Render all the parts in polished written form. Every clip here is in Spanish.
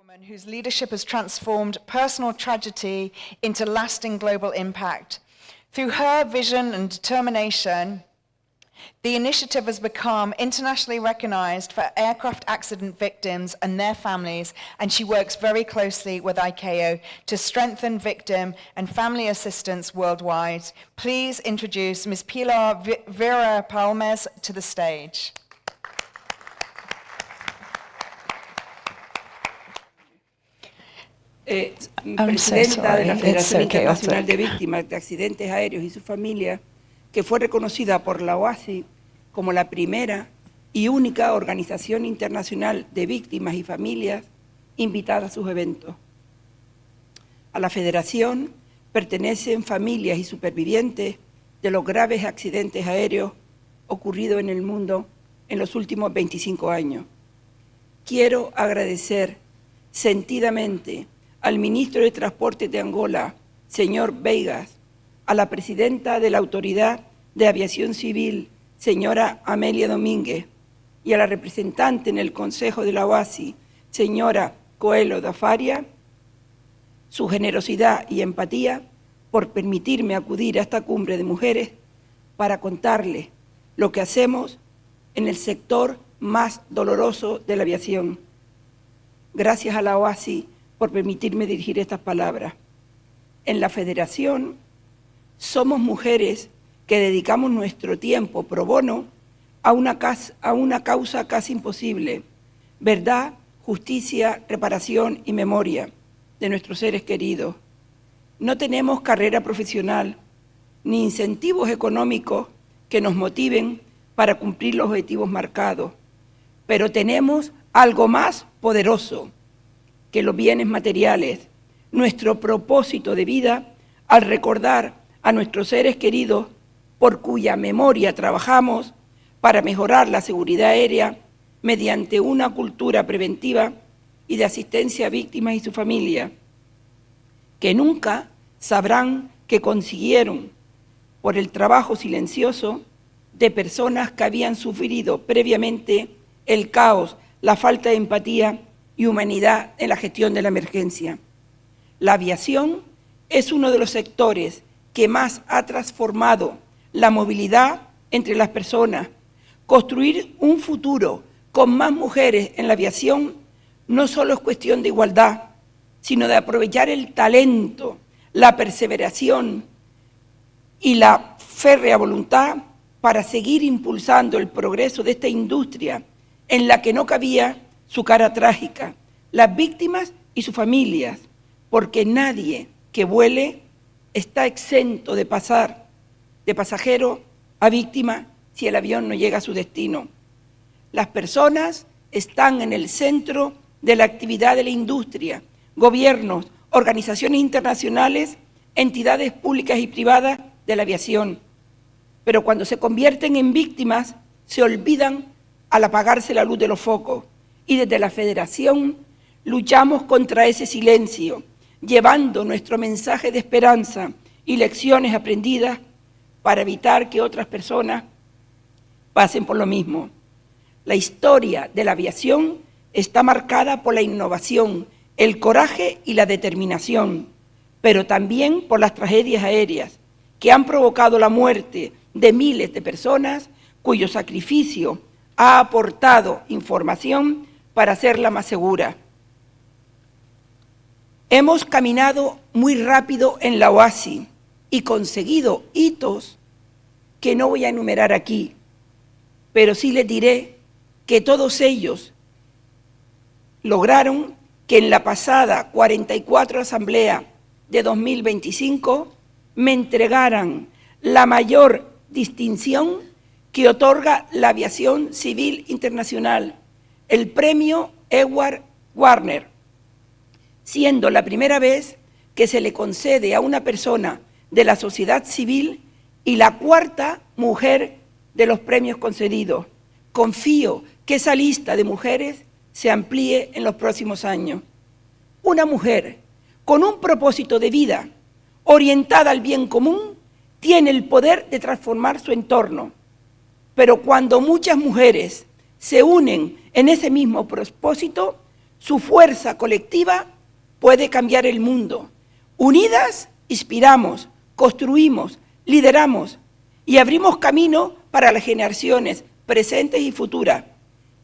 woman whose leadership has transformed personal tragedy into lasting global impact. Through her vision and determination, the initiative has become internationally recognized for aircraft accident victims and their families, and she works very closely with ICAO to strengthen victim and family assistance worldwide. Please introduce Ms. Pilar Vera Palmes to the stage. Presidenta de la Federación Internacional de Víctimas de Accidentes Aéreos y su familia, que fue reconocida por la OASI como la primera y única organización internacional de víctimas y familias invitada a sus eventos. A la Federación pertenecen familias y supervivientes de los graves accidentes aéreos ocurridos en el mundo en los últimos 25 años. Quiero agradecer sentidamente al ministro de Transporte de Angola, señor Veigas, a la presidenta de la Autoridad de Aviación Civil, señora Amelia Domínguez, y a la representante en el Consejo de la OASI, señora Coelho da Faria, su generosidad y empatía por permitirme acudir a esta cumbre de mujeres para contarles lo que hacemos en el sector más doloroso de la aviación. Gracias a la OASI por permitirme dirigir estas palabras. En la Federación somos mujeres que dedicamos nuestro tiempo pro bono a una causa casi imposible: verdad, justicia, reparación y memoria de nuestros seres queridos. No tenemos carrera profesional ni incentivos económicos que nos motiven para cumplir los objetivos marcados, pero tenemos algo más poderoso que los bienes materiales: nuestro propósito de vida al recordar a nuestros seres queridos por cuya memoria trabajamos para mejorar la seguridad aérea mediante una cultura preventiva y de asistencia a víctimas y su familia, que nunca sabrán que consiguieron por el trabajo silencioso de personas que habían sufrido previamente el caos, la falta de empatía y humanidad en la gestión de la emergencia. La aviación es uno de los sectores que más ha transformado la movilidad entre las personas. Construir un futuro con más mujeres en la aviación no solo es cuestión de igualdad, sino de aprovechar el talento, la perseveración y la férrea voluntad para seguir impulsando el progreso de esta industria en la que no cabía su cara trágica, las víctimas y sus familias, porque nadie que vuele está exento de pasar de pasajero a víctima si el avión no llega a su destino. Las personas están en el centro de la actividad de la industria, gobiernos, organizaciones internacionales, entidades públicas y privadas de la aviación. Pero cuando se convierten en víctimas, se olvidan al apagarse la luz de los focos. Y desde la Federación luchamos contra ese silencio, llevando nuestro mensaje de esperanza y lecciones aprendidas para evitar que otras personas pasen por lo mismo. La historia de la aviación está marcada por la innovación, el coraje y la determinación, pero también por las tragedias aéreas que han provocado la muerte de miles de personas cuyo sacrificio ha aportado información para hacerla más segura. Hemos caminado muy rápido en la OASI y conseguido hitos que no voy a enumerar aquí, pero sí les diré que todos ellos lograron que en la pasada 44 Asamblea de 2025 me entregaran la mayor distinción que otorga la aviación civil internacional, el premio Edward Warner, siendo la primera vez que se le concede a una persona de la sociedad civil y la cuarta mujer de los premios concedidos. Confío que esa lista de mujeres se amplíe en los próximos años. Una mujer con un propósito de vida orientada al bien común tiene el poder de transformar su entorno. Pero cuando muchas mujeres se unen en ese mismo propósito, Su fuerza colectiva puede cambiar el mundo. Unidas, inspiramos, construimos, lideramos y abrimos camino para las generaciones presentes y futuras.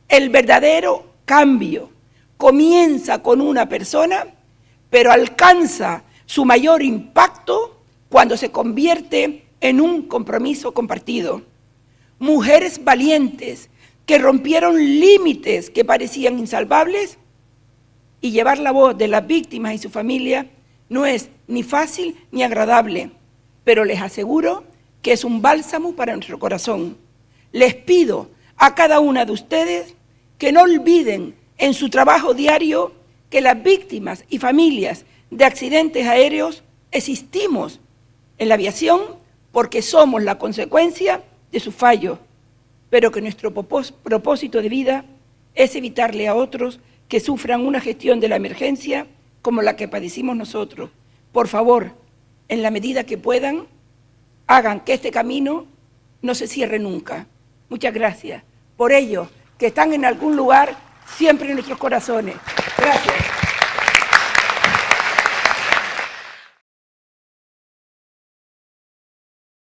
El verdadero cambio comienza con una persona, pero alcanza su mayor impacto cuando se convierte en un compromiso compartido. Mujeres valientes que rompieron límites que parecían insalvables, y llevar la voz de las víctimas y su familia no es ni fácil ni agradable, pero les aseguro que es un bálsamo para nuestro corazón. Les pido a cada una de ustedes que no olviden en su trabajo diario que las víctimas y familias de accidentes aéreos existimos en la aviación porque somos la consecuencia de sus fallos, pero que nuestro propósito de vida es evitarle a otros que sufran una gestión de la emergencia como la que padecimos nosotros. Por favor, en la medida que puedan, hagan que este camino no se cierre nunca. Muchas gracias. Por ellos, que están en algún lugar, siempre en nuestros corazones. Gracias.